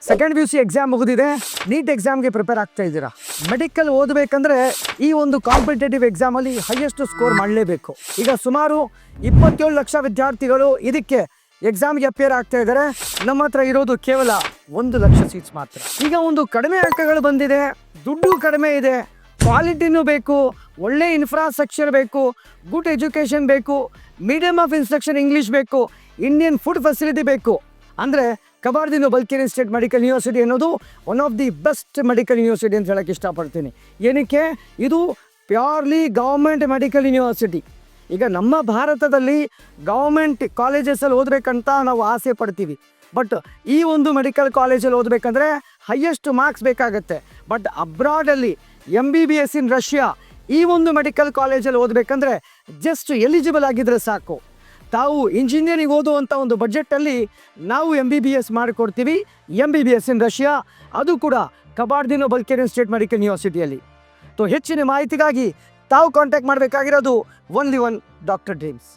Second P U C exam ಮುಗಿದಿದೆ, neat ಎಕ್ಸಾಮ್ಗೆ prepare ಆಗ್ತಾ ಇದ್ದೀರಾ. ಮೆಡಿಕಲ್ ಓದಬೇಕಂದ್ರೆ ಈ ಒಂದು ಕಾಂಪಿಟೇಟಿವ್ ಎಕ್ಸಾಮಲ್ಲಿ ಹೈಯೆಸ್ಟ್ ಸ್ಕೋರ್ ಮಾಡಲೇಬೇಕು. ಈಗ ಸುಮಾರು 27 ಲಕ್ಷ ವಿದ್ಯಾರ್ಥಿಗಳು ಇದಕ್ಕೆ ಎಕ್ಸಾಮ್ಗೆ ಅಪಿಯರ್ ಆಗ್ತಾ ಇದ್ದಾರೆ. ನಮ್ಮ ಹತ್ರ ಇರೋದು ಕೇವಲ 1 ಲಕ್ಷ ಸೀಟ್ಸ್ ಮಾತ್ರ. ಈಗ ಒಂದು ಕಡಿಮೆ ಅಂಕಗಳು ಬಂದಿದೆ, ದುಡ್ಡು ಕಡಿಮೆ ಇದೆ, ಕ್ವಾಲಿಟಿನೂ ಬೇಕು, ಒಳ್ಳೆ ಇನ್ಫ್ರಾಸ್ಟ್ರಕ್ಚರ್ ಬೇಕು, ಗುಡ್ ಎಜುಕೇಷನ್ ಬೇಕು, ಮೀಡಿಯಮ್ ಆಫ್ ಇನ್ಸ್ಟ್ರಕ್ಷನ್ ಇಂಗ್ಲೀಷ್ ಬೇಕು, ಇಂಡಿಯನ್ ಫುಡ್ ಫೆಸಿಲಿಟಿ ಬೇಕು. ಅಂದರೆ ಕಬಾರ್ದಿನೋ ಬಲ್ಕೇರಿಯನ್ ಸ್ಟೇಟ್ ಮೆಡಿಕಲ್ ಯೂನಿವರ್ಸಿಟಿ ಅನ್ನೋದು one of the best medical university ಅಂತ ಹೇಳೋಕ್ಕೆ ಇಷ್ಟಪಡ್ತೀನಿ. ಏನಕ್ಕೆ? ಇದು ಪ್ಯೂರ್ಲಿ ಗೌರ್ಮೆಂಟ್ ಮೆಡಿಕಲ್ ಯೂನಿವರ್ಸಿಟಿ. ಈಗ ನಮ್ಮ ಭಾರತದಲ್ಲಿ ಗೌರ್ಮೆಂಟ್ ಕಾಲೇಜಸಲ್ಲಿ ಓದಬೇಕಂತ ನಾವು ಆಸೆ ಪಡ್ತೀವಿ. ಬಟ್ ಈ ಒಂದು ಮೆಡಿಕಲ್ ಕಾಲೇಜಲ್ಲಿ ಓದಬೇಕಂದ್ರೆ ಹೈಯೆಸ್ಟ್ ಮಾರ್ಕ್ಸ್ ಬೇಕಾಗತ್ತೆ. ಬಟ್ ಅಬ್ರಾಡಲ್ಲಿ MBBS ಇನ್ ರಷ್ಯಾ ಈ ಒಂದು ಮೆಡಿಕಲ್ ಕಾಲೇಜಲ್ಲಿ ಓದಬೇಕಂದ್ರೆ ಜಸ್ಟ್ ಎಲಿಜಿಬಲ್ ಆಗಿದ್ದರೆ ಸಾಕು. ತಾವು ಇಂಜಿನಿಯರಿಂಗ್ ಓದುವಂಥ ಒಂದು ಬಜೆಟಲ್ಲಿ ನಾವು MBBS ಮಾಡಿಕೊಡ್ತೀವಿ. MBBS ಇನ್ ರಷ್ಯಾ, ಅದು ಕೂಡ ಕಬಾರ್ದಿನೋ ಬಲ್ಕೇರಿಯನ್ ಸ್ಟೇಟ್ ಮೆಡಿಕಲ್ ಯೂನಿವರ್ಸಿಟಿಯಲ್ಲಿ. ಹೆಚ್ಚಿನ ಮಾಹಿತಿಗಾಗಿ ತಾವು ಕಾಂಟ್ಯಾಕ್ಟ್ ಮಾಡಬೇಕಾಗಿರೋದು ಓನ್ಲಿ ಒನ್ ಡಾಕ್ಟರ್ ಡ್ರೀಮ್ಸ್.